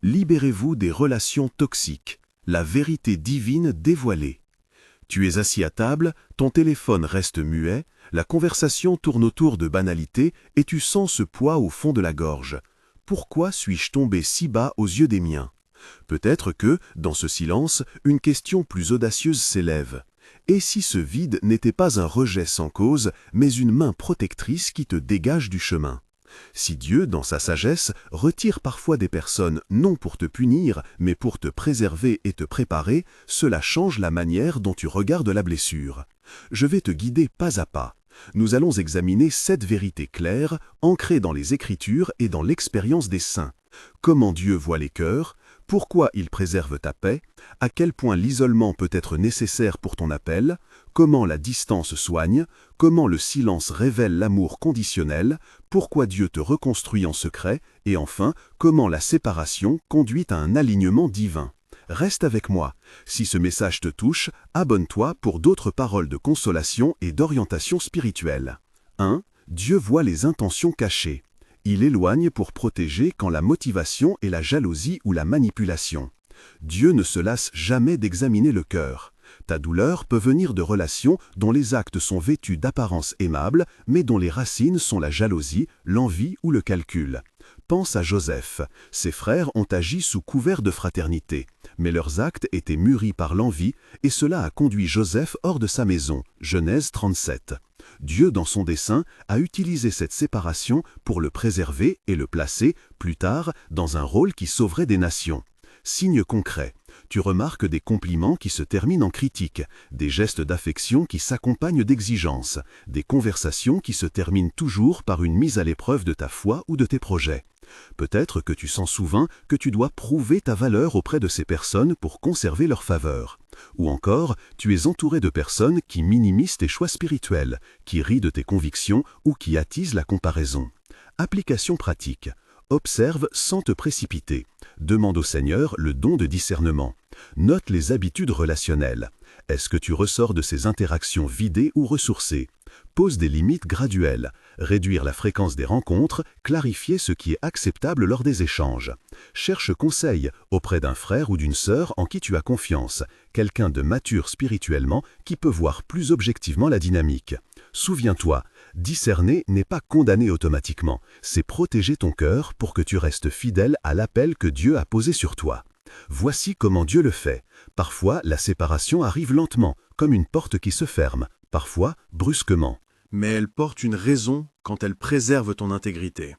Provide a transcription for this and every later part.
Libérez-vous des relations toxiques, la vérité divine dévoilée. Tu es assis à table, ton téléphone reste muet, la conversation tourne autour de banalités et tu sens ce poids au fond de la gorge. Pourquoi suis-je tombé si bas aux yeux des miens? Peut-être que, dans ce silence, une question plus audacieuse s'élève. Et si ce vide n'était pas un rejet sans cause, mais une main protectrice qui te dégage du chemin? Si Dieu, dans sa sagesse, retire parfois des personnes non pour te punir, mais pour te préserver et te préparer, cela change la manière dont tu regardes la blessure. Je vais te guider pas à pas. Nous allons examiner 7 vérités claires, ancrées dans les Écritures et dans l'expérience des saints. Comment Dieu voit les cœurs, pourquoi il préserve ta paix, à quel point l'isolement peut être nécessaire pour ton appel, comment la distance soigne, comment le silence révèle l'amour conditionnel, pourquoi Dieu te reconstruit en secret, et enfin, comment la séparation conduit à un alignement divin. Reste avec moi. Si ce message te touche, abonne-toi pour d'autres paroles de consolation et d'orientation spirituelle. 1. Dieu voit les intentions cachées. Il éloigne pour protéger quand la motivation est la jalousie ou la manipulation. Dieu ne se lasse jamais d'examiner le cœur. Ta douleur peut venir de relations dont les actes sont vêtus d'apparences aimables, mais dont les racines sont la jalousie, l'envie ou le calcul. Pense à Joseph. Ses frères ont agi sous couvert de fraternité, mais leurs actes étaient mûris par l'envie, et cela a conduit Joseph hors de sa maison. Genèse 37. Dieu, dans son dessein, a utilisé cette séparation pour le préserver et le placer, plus tard, dans un rôle qui sauverait des nations. Signe concret. Tu remarques des compliments qui se terminent en critiques, des gestes d'affection qui s'accompagnent d'exigences, des conversations qui se terminent toujours par une mise à l'épreuve de ta foi ou de tes projets. Peut-être que tu sens souvent que tu dois prouver ta valeur auprès de ces personnes pour conserver leur faveur. Ou encore, tu es entouré de personnes qui minimisent tes choix spirituels, qui rient de tes convictions ou qui attisent la comparaison. Application pratique. Observe sans te précipiter. Demande au Seigneur le don de discernement. Note les habitudes relationnelles. Est-ce que tu ressors de ces interactions vidées ou ressourcées? Pose des limites graduelles. Réduire la fréquence des rencontres, clarifier ce qui est acceptable lors des échanges. Cherche conseil auprès d'un frère ou d'une sœur en qui tu as confiance, quelqu'un de mature spirituellement qui peut voir plus objectivement la dynamique. Souviens-toi, discerner n'est pas condamner automatiquement, c'est protéger ton cœur pour que tu restes fidèle à l'appel que Dieu a posé sur toi. Voici comment Dieu le fait. Parfois, la séparation arrive lentement, comme une porte qui se ferme, parfois brusquement. Mais elle porte une raison quand elle préserve ton intégrité.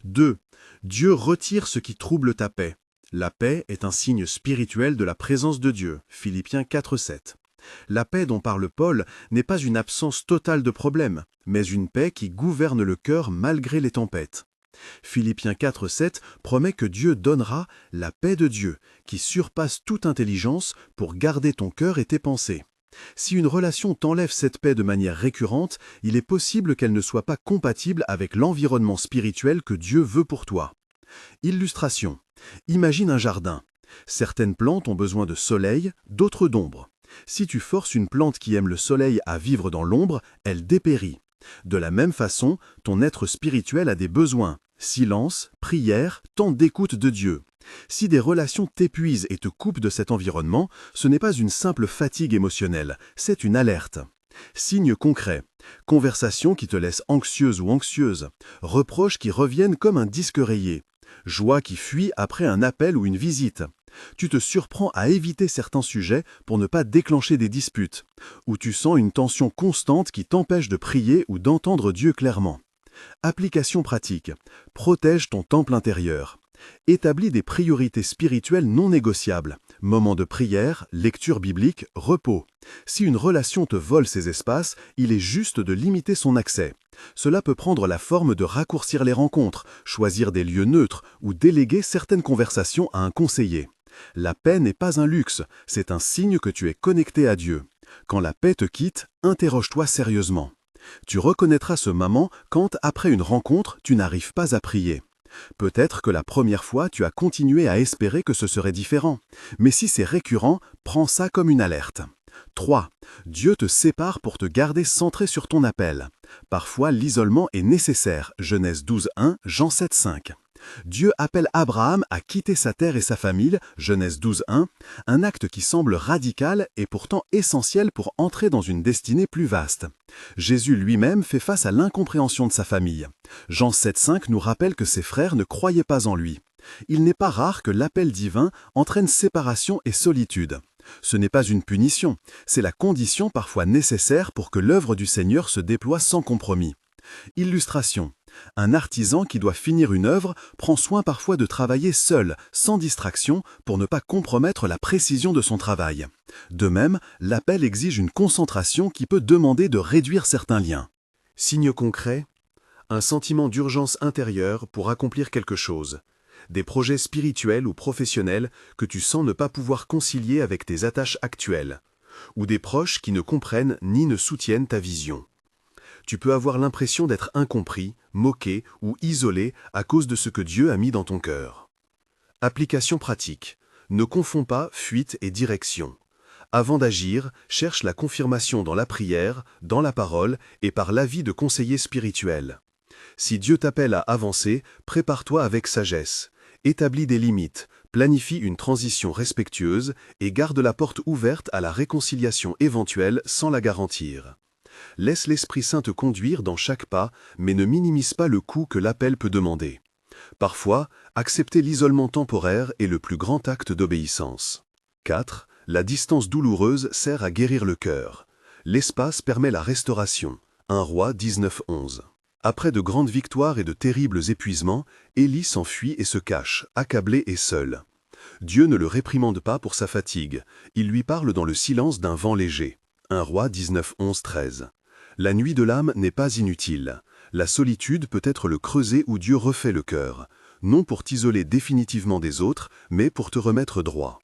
2. Dieu retire ce qui trouble ta paix. La paix est un signe spirituel de la présence de Dieu. Philippiens 4:7. La paix dont parle Paul n'est pas une absence totale de problèmes, mais une paix qui gouverne le cœur malgré les tempêtes. Philippiens 4:7 promet que Dieu donnera la paix de Dieu, qui surpasse toute intelligence pour garder ton cœur et tes pensées. Si une relation t'enlève cette paix de manière récurrente, il est possible qu'elle ne soit pas compatible avec l'environnement spirituel que Dieu veut pour toi. Illustration. Imagine un jardin. Certaines plantes ont besoin de soleil, d'autres d'ombre. Si tu forces une plante qui aime le soleil à vivre dans l'ombre, elle dépérit. De la même façon, ton être spirituel a des besoins. Silence, prière, temps d'écoute de Dieu. Si des relations t'épuisent et te coupent de cet environnement, ce n'est pas une simple fatigue émotionnelle, c'est une alerte. Signe concret. Conversation qui te laisse anxieuse ou anxieuse. Reproches qui reviennent comme un disque rayé. Joie qui fuit après un appel ou une visite. Tu te surprends à éviter certains sujets pour ne pas déclencher des disputes. Ou tu sens une tension constante qui t'empêche de prier ou d'entendre Dieu clairement. Application pratique. Protège ton temple intérieur. Établis des priorités spirituelles non négociables. Moments de prière, lecture biblique, repos. Si une relation te vole ces espaces, il est juste de limiter son accès. Cela peut prendre la forme de raccourcir les rencontres, choisir des lieux neutres ou déléguer certaines conversations à un conseiller. La paix n'est pas un luxe, c'est un signe que tu es connecté à Dieu. Quand la paix te quitte, interroge-toi sérieusement. Tu reconnaîtras ce moment quand, après une rencontre, tu n'arrives pas à prier. Peut-être que la première fois, tu as continué à espérer que ce serait différent. Mais si c'est récurrent, prends ça comme une alerte. 3. Dieu te sépare pour te garder centré sur ton appel. Parfois, l'isolement est nécessaire. Genèse 12:1, Jean 7:5. Dieu appelle Abraham à quitter sa terre et sa famille, Genèse 12:1, un acte qui semble radical et pourtant essentiel pour entrer dans une destinée plus vaste. Jésus lui-même fait face à l'incompréhension de sa famille. Jean 7:5 nous rappelle que ses frères ne croyaient pas en lui. Il n'est pas rare que l'appel divin entraîne séparation et solitude. Ce n'est pas une punition, c'est la condition parfois nécessaire pour que l'œuvre du Seigneur se déploie sans compromis. Illustration. Un artisan qui doit finir une œuvre prend soin parfois de travailler seul, sans distraction, pour ne pas compromettre la précision de son travail. De même, l'appel exige une concentration qui peut demander de réduire certains liens. Signe concret, un sentiment d'urgence intérieure pour accomplir quelque chose. Des projets spirituels ou professionnels que tu sens ne pas pouvoir concilier avec tes attaches actuelles, ou des proches qui ne comprennent ni ne soutiennent ta vision. Tu peux avoir l'impression d'être incompris, moqué ou isolé à cause de ce que Dieu a mis dans ton cœur. Application pratique. Ne confonds pas fuite et direction. Avant d'agir, cherche la confirmation dans la prière, dans la parole et par l'avis de conseillers spirituels. Si Dieu t'appelle à avancer, prépare-toi avec sagesse. Établis des limites, planifie une transition respectueuse et garde la porte ouverte à la réconciliation éventuelle sans la garantir. Laisse l'Esprit Saint te conduire dans chaque pas, mais ne minimise pas le coût que l'appel peut demander. Parfois, accepter l'isolement temporaire est le plus grand acte d'obéissance. 4. La distance douloureuse sert à guérir le cœur. L'espace permet la restauration. 1 Roi 19:11. Après de grandes victoires et de terribles épuisements, Élie s'enfuit et se cache, accablé et seul. Dieu ne le réprimande pas pour sa fatigue, il lui parle dans le silence d'un vent léger. 1 Roi 19:11-13. La nuit de l'âme n'est pas inutile. La solitude peut être le creuset où Dieu refait le cœur, non pour t'isoler définitivement des autres, mais pour te remettre droit.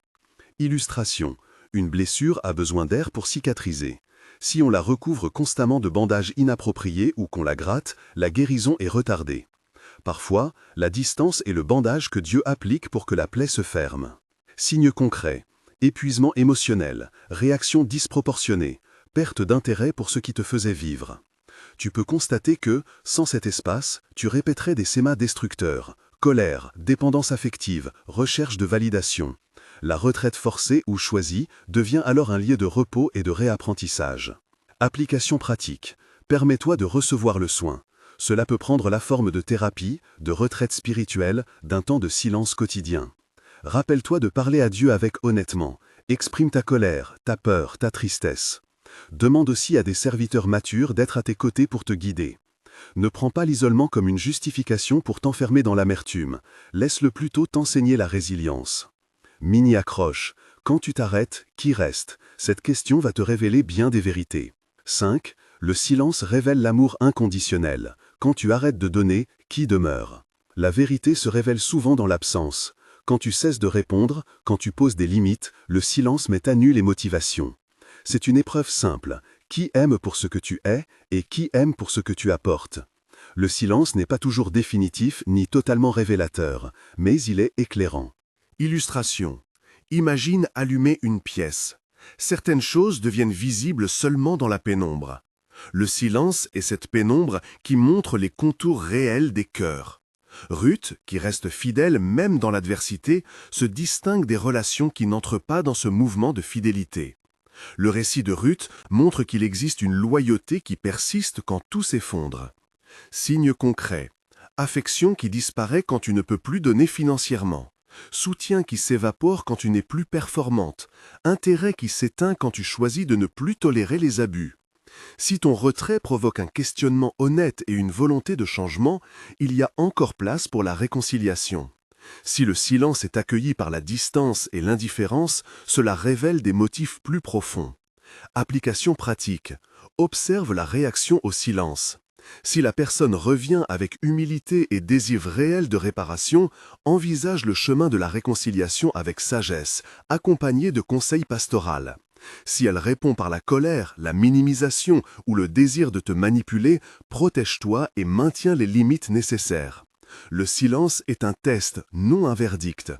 Illustration. Une blessure a besoin d'air pour cicatriser. Si on la recouvre constamment de bandages inappropriés ou qu'on la gratte, la guérison est retardée. Parfois, la distance est le bandage que Dieu applique pour que la plaie se ferme. Signe concret. Épuisement émotionnel, réaction disproportionnée, perte d'intérêt pour ce qui te faisait vivre. Tu peux constater que, sans cet espace, tu répéterais des schémas destructeurs, colère, dépendance affective, recherche de validation. La retraite forcée ou choisie devient alors un lieu de repos et de réapprentissage. Application pratique. Permets-toi de recevoir le soin. Cela peut prendre la forme de thérapie, de retraite spirituelle, d'un temps de silence quotidien. Rappelle-toi de parler à Dieu avec honnêtement. Exprime ta colère, ta peur, ta tristesse. Demande aussi à des serviteurs matures d'être à tes côtés pour te guider. Ne prends pas l'isolement comme une justification pour t'enfermer dans l'amertume. Laisse-le plutôt t'enseigner la résilience. Mini-accroche. Quand tu t'arrêtes, qui reste? Cette question va te révéler bien des vérités. 5. Le silence révèle l'amour inconditionnel. Quand tu arrêtes de donner, qui demeure? La vérité se révèle souvent dans l'absence. Quand tu cesses de répondre, quand tu poses des limites, le silence met à nu les motivations. C'est une épreuve simple. Qui aime pour ce que tu es et qui aime pour ce que tu apportes? Le silence n'est pas toujours définitif ni totalement révélateur, mais il est éclairant. Illustration. Imagine allumer une pièce. Certaines choses deviennent visibles seulement dans la pénombre. Le silence est cette pénombre qui montre les contours réels des cœurs. Ruth, qui reste fidèle même dans l'adversité, se distingue des relations qui n'entrent pas dans ce mouvement de fidélité. Le récit de Ruth montre qu'il existe une loyauté qui persiste quand tout s'effondre. Signe concret. Affection qui disparaît quand tu ne peux plus donner financièrement. Soutien qui s'évapore quand tu n'es plus performante. Intérêt qui s'éteint quand tu choisis de ne plus tolérer les abus. Si ton retrait provoque un questionnement honnête et une volonté de changement, il y a encore place pour la réconciliation. Si le silence est accueilli par la distance et l'indifférence, cela révèle des motifs plus profonds. Application pratique. Observe la réaction au silence. Si la personne revient avec humilité et désir réel de réparation, envisage le chemin de la réconciliation avec sagesse, accompagné de conseils pastoraux. Si elle répond par la colère, la minimisation ou le désir de te manipuler, protège-toi et maintiens les limites nécessaires. Le silence est un test, non un verdict.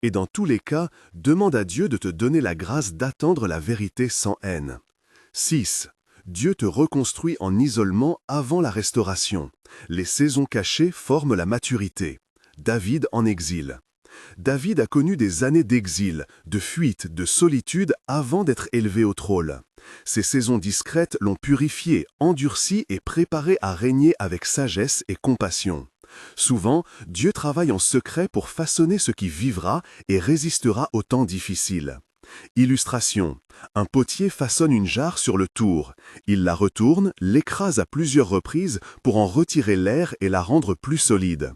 Et dans tous les cas, demande à Dieu de te donner la grâce d'attendre la vérité sans haine. 6. Dieu te reconstruit en isolement avant la restauration. Les saisons cachées forment la maturité. David en exil. David a connu des années d'exil, de fuite, de solitude avant d'être élevé au trône. Ces saisons discrètes l'ont purifié, endurci et préparé à régner avec sagesse et compassion. Souvent, Dieu travaille en secret pour façonner ce qui vivra et résistera aux temps difficiles. Illustration. Un potier façonne une jarre sur le tour. Il la retourne, l'écrase à plusieurs reprises pour en retirer l'air et la rendre plus solide.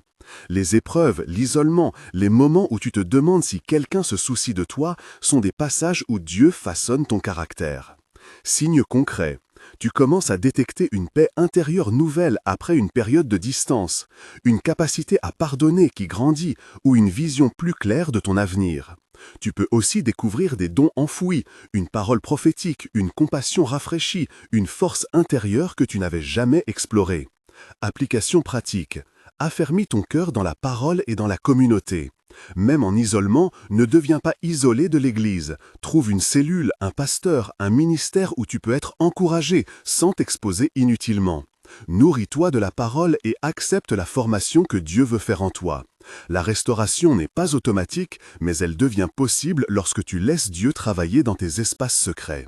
Les épreuves, l'isolement, les moments où tu te demandes si quelqu'un se soucie de toi sont des passages où Dieu façonne ton caractère. Signe concret. Tu commences à détecter une paix intérieure nouvelle après une période de distance, une capacité à pardonner qui grandit ou une vision plus claire de ton avenir. Tu peux aussi découvrir des dons enfouis, une parole prophétique, une compassion rafraîchie, une force intérieure que tu n'avais jamais explorée. Application pratique. Affermis ton cœur dans la parole et dans la communauté. Même en isolement, ne deviens pas isolé de l'Église. Trouve une cellule, un pasteur, un ministère où tu peux être encouragé sans t'exposer inutilement. Nourris-toi de la parole et accepte la formation que Dieu veut faire en toi. La restauration n'est pas automatique, mais elle devient possible lorsque tu laisses Dieu travailler dans tes espaces secrets.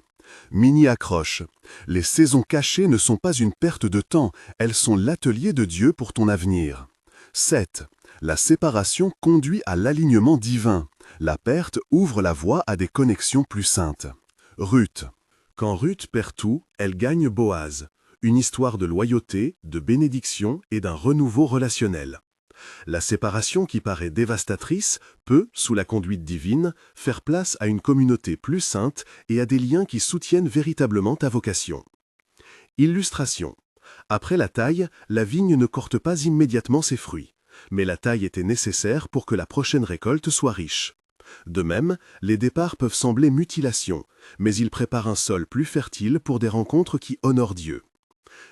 Mini-accroche. Les saisons cachées ne sont pas une perte de temps, elles sont l'atelier de Dieu pour ton avenir. 7. La séparation conduit à l'alignement divin. La perte ouvre la voie à des connexions plus saintes. Ruth. Quand Ruth perd tout, elle gagne Boaz. Une histoire de loyauté, de bénédiction et d'un renouveau relationnel. La séparation qui paraît dévastatrice peut, sous la conduite divine, faire place à une communauté plus sainte et à des liens qui soutiennent véritablement ta vocation. Illustration. Après la taille, la vigne ne corte pas immédiatement ses fruits, mais la taille était nécessaire pour que la prochaine récolte soit riche. De même, les départs peuvent sembler mutilations, mais ils préparent un sol plus fertile pour des rencontres qui honorent Dieu.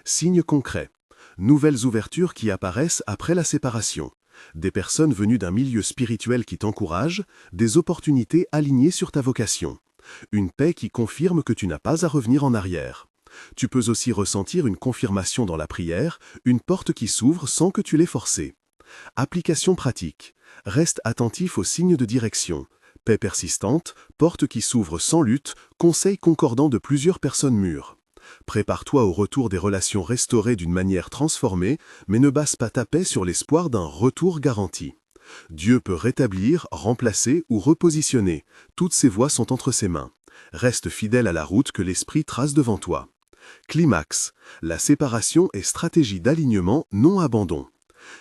Signe concret. Nouvelles ouvertures qui apparaissent après la séparation. Des personnes venues d'un milieu spirituel qui t'encouragent, des opportunités alignées sur ta vocation. Une paix qui confirme que tu n'as pas à revenir en arrière. Tu peux aussi ressentir une confirmation dans la prière, une porte qui s'ouvre sans que tu l'aies forcée. Application pratique. Reste attentif aux signes de direction. Paix persistante, porte qui s'ouvre sans lutte, conseil concordant de plusieurs personnes mûres. Prépare-toi au retour des relations restaurées d'une manière transformée, mais ne base pas ta paix sur l'espoir d'un retour garanti. Dieu peut rétablir, remplacer ou repositionner. Toutes ces voies sont entre ses mains. Reste fidèle à la route que l'Esprit trace devant toi. Climax. La séparation est stratégie d'alignement, non abandon.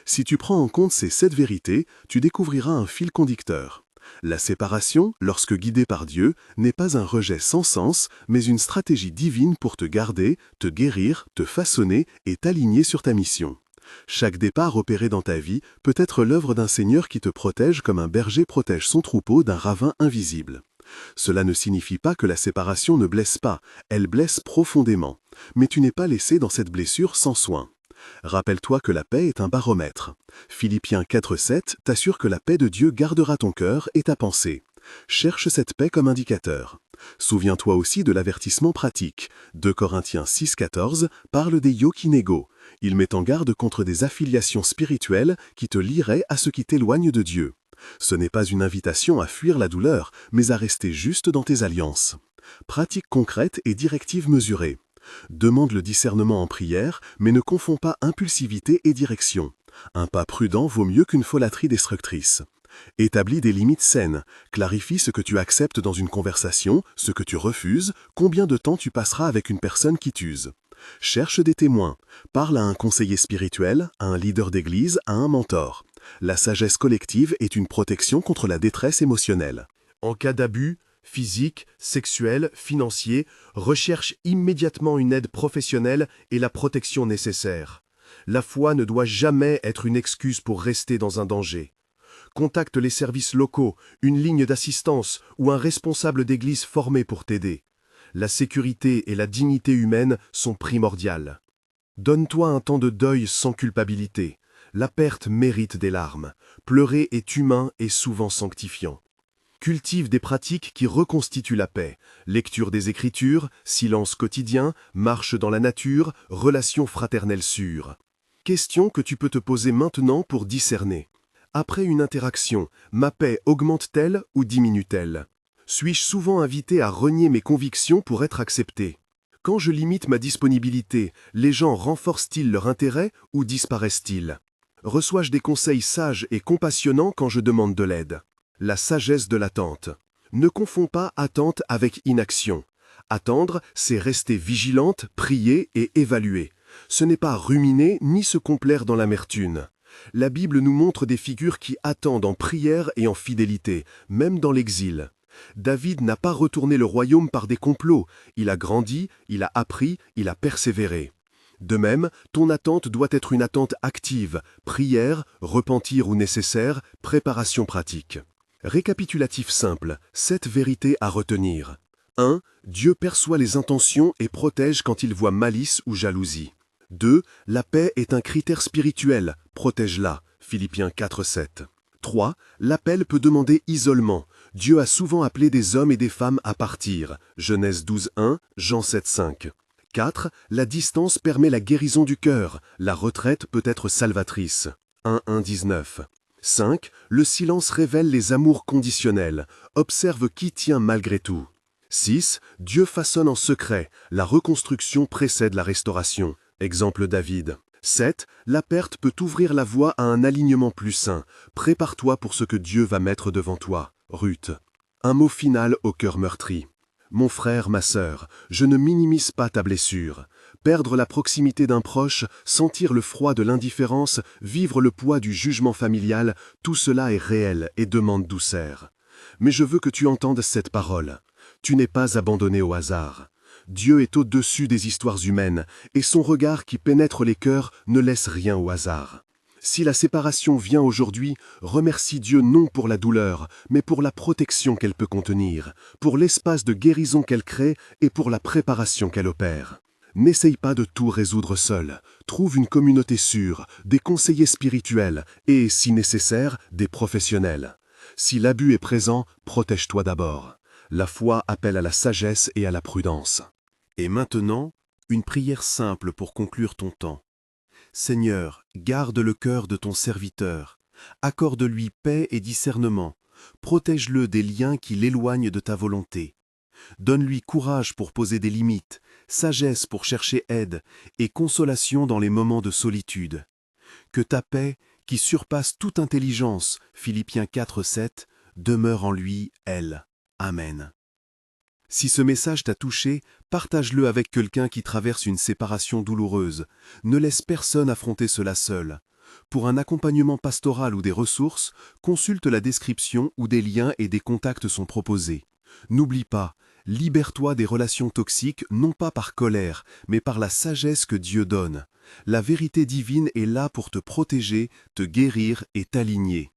Si tu prends en compte ces 7 vérités, tu découvriras un fil conducteur. La séparation, lorsque guidée par Dieu, n'est pas un rejet sans sens, mais une stratégie divine pour te garder, te guérir, te façonner et t'aligner sur ta mission. Chaque départ opéré dans ta vie peut être l'œuvre d'un Seigneur qui te protège comme un berger protège son troupeau d'un ravin invisible. Cela ne signifie pas que la séparation ne blesse pas, elle blesse profondément. Mais tu n'es pas laissé dans cette blessure sans soin. Rappelle-toi que la paix est un baromètre. Philippiens 4,7 t'assure que la paix de Dieu gardera ton cœur et ta pensée. Cherche cette paix comme indicateur. Souviens-toi aussi de l'avertissement pratique. 2 Corinthiens 6,14 parle des yokinégos. Il met en garde contre des affiliations spirituelles qui te lieraient à ce qui t'éloigne de Dieu. Ce n'est pas une invitation à fuir la douleur, mais à rester juste dans tes alliances. Pratique concrète et directive mesurée. Demande le discernement en prière, mais ne confonds pas impulsivité et direction. Un pas prudent vaut mieux qu'une folâtrie destructrice. Établis des limites saines, clarifie ce que tu acceptes dans une conversation, ce que tu refuses, combien de temps tu passeras avec une personne qui t'use. Cherche des témoins, parle à un conseiller spirituel, à un leader d'église, à un mentor. La sagesse collective est une protection contre la détresse émotionnelle. En cas d'abus, physique, sexuel, financier, recherche immédiatement une aide professionnelle et la protection nécessaire. La foi ne doit jamais être une excuse pour rester dans un danger. Contacte les services locaux, une ligne d'assistance ou un responsable d'église formé pour t'aider. La sécurité et la dignité humaine sont primordiales. Donne-toi un temps de deuil sans culpabilité. La perte mérite des larmes. Pleurer est humain et souvent sanctifiant. Cultive des pratiques qui reconstituent la paix. Lecture des Écritures, silence quotidien, marche dans la nature, relations fraternelles sûres. Question que tu peux te poser maintenant pour discerner. Après une interaction, ma paix augmente-t-elle ou diminue-t-elle? Suis-je souvent invité à renier mes convictions pour être accepté? Quand je limite ma disponibilité, les gens renforcent-ils leur intérêt ou disparaissent-ils? Reçois-je des conseils sages et compassionnants quand je demande de l'aide? La sagesse de l'attente. Ne confonds pas attente avec inaction. Attendre, c'est rester vigilante, prier et évaluer. Ce n'est pas ruminer ni se complaire dans l'amertume. La Bible nous montre des figures qui attendent en prière et en fidélité, même dans l'exil. David n'a pas retourné le royaume par des complots, il a grandi, il a appris, il a persévéré. De même, ton attente doit être une attente active, prière, repentir où nécessaire, préparation pratique. Récapitulatif simple, 7 vérités à retenir. 1. Dieu perçoit les intentions et protège quand il voit malice ou jalousie. 2. La paix est un critère spirituel, protège-la. Philippiens 4:7. 3. L'appel peut demander isolement. Dieu a souvent appelé des hommes et des femmes à partir. Genèse 12:1, Jean 7:5. 4. La distance permet la guérison du cœur. La retraite peut être salvatrice. 1:19. 5. Le silence révèle les amours conditionnels. Observe qui tient malgré tout. 6. Dieu façonne en secret. La reconstruction précède la restauration. Exemple David. 7. La perte peut ouvrir la voie à un alignement plus sain. Prépare-toi pour ce que Dieu va mettre devant toi. Ruth. Un mot final au cœur meurtri. Mon frère, ma sœur, je ne minimise pas ta blessure. Perdre la proximité d'un proche, sentir le froid de l'indifférence, vivre le poids du jugement familial, tout cela est réel et demande douceur. Mais je veux que tu entendes cette parole. Tu n'es pas abandonné au hasard. Dieu est au-dessus des histoires humaines, et son regard qui pénètre les cœurs ne laisse rien au hasard. Si la séparation vient aujourd'hui, remercie Dieu non pour la douleur, mais pour la protection qu'elle peut contenir, pour l'espace de guérison qu'elle crée et pour la préparation qu'elle opère. N'essaye pas de tout résoudre seul. Trouve une communauté sûre, des conseillers spirituels et, si nécessaire, des professionnels. Si l'abus est présent, protège-toi d'abord. La foi appelle à la sagesse et à la prudence. Et maintenant, une prière simple pour conclure ton temps. Seigneur, garde le cœur de ton serviteur. Accorde-lui paix et discernement. Protège-le des liens qui l'éloignent de ta volonté. Donne-lui courage pour poser des limites, sagesse pour chercher aide et consolation dans les moments de solitude. Que ta paix, qui surpasse toute intelligence, Philippiens 4:7, demeure en lui, elle. Amen. Si ce message t'a touché, partage-le avec quelqu'un qui traverse une séparation douloureuse. Ne laisse personne affronter cela seul. Pour un accompagnement pastoral ou des ressources, consulte la description où des liens et des contacts sont proposés. N'oublie pas, libère-toi des relations toxiques non pas par colère, mais par la sagesse que Dieu donne. La vérité divine est là pour te protéger, te guérir et t'aligner.